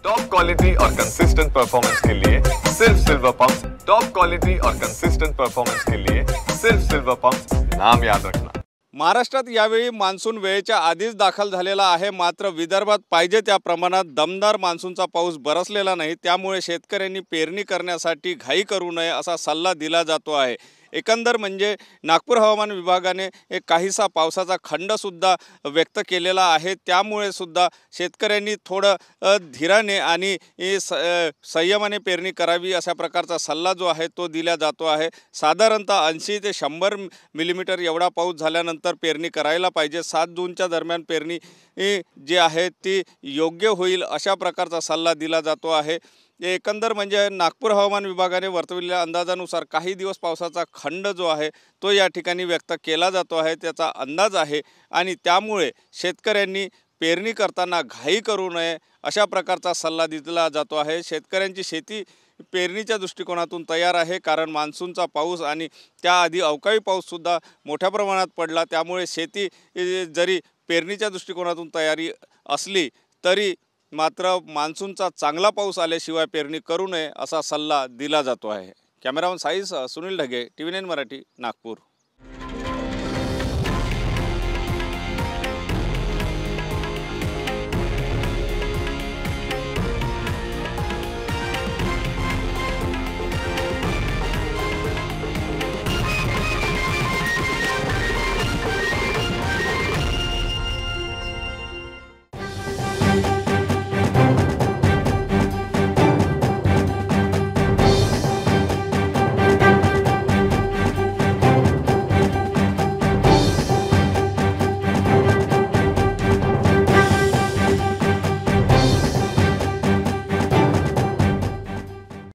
Top quality और consistent performance के लिए सिर्फ सिल्वर पंप्स। टॉप क्वालिटी और कंसिस्टेंट परफॉर्मेंस के लिए सिर्फ सिल्वर पंप्स, नाम याद रखना। महाराष्ट्रात यावेळी मान्सून वेळेच्या आधीच दाखल झालेला आहे, मात्र विदर्भात पाहिजे त्या प्रमाणात दमदार मान्सूनचा पाऊस बरसलेला नाही। त्यामुळे शेतकऱ्यांनी पेरणी करण्यासाठी घाई करू नये असा सल्ला दिला जातो आहे। एकंदर म्हणजे नागपूर हवामान विभागाने एक काहीसा पावसाचा खंडसुद्धा व्यक्त केलेला आहे। त्यामुळे सुद्धा शेतकऱ्यांनी थोडं धीराने आणि संयमाने पेरणी करावी अशा प्रकारचा सल्ला जो आहे तो दिला जातो आहे। साधारणतः 80 ते 100 मिलीमीटर एवढा पाऊस झाल्यानंतर पेरणी करायला पाहिजे। 7 जूनच्या दरम्यान पेरणी जी आहे ती योग्य होईल अशा प्रकारचा सल्ला दिला जातो आहे। एकंदर म्हणजे नागपूर हवामान विभागाने वर्तवलेल्या अंदाजानुसार काही दिवस पावसाचा खंड जो आहे तो या ठिकाणी व्यक्त केला जातो आहे, त्याचा अंदाज आहे आणि त्यामुळे शेतकऱ्यांनी पेरणी करताना घाई करू नये अशा प्रकारचा सल्ला दिला जातो आहे। शेतकऱ्यांची शेती पेरणीच्या दृष्टिकोनातून तयार आहे, कारण मान्सूनचा पाऊस आणि त्याआधी अवकाळी पाऊससुद्धा मोठ्या प्रमाणात पडला। त्यामुळे शेती जरी पेरणीच्या दृष्टिकोनातून तयारी असली तरी मात्र मान्सूनचा चांगला पाऊस आल्याशिवाय पेरणी करू नये असा सल्ला दिला जातो आहे। Cameraman size Sunil Dhage, TV9 Marathi, Nagpur.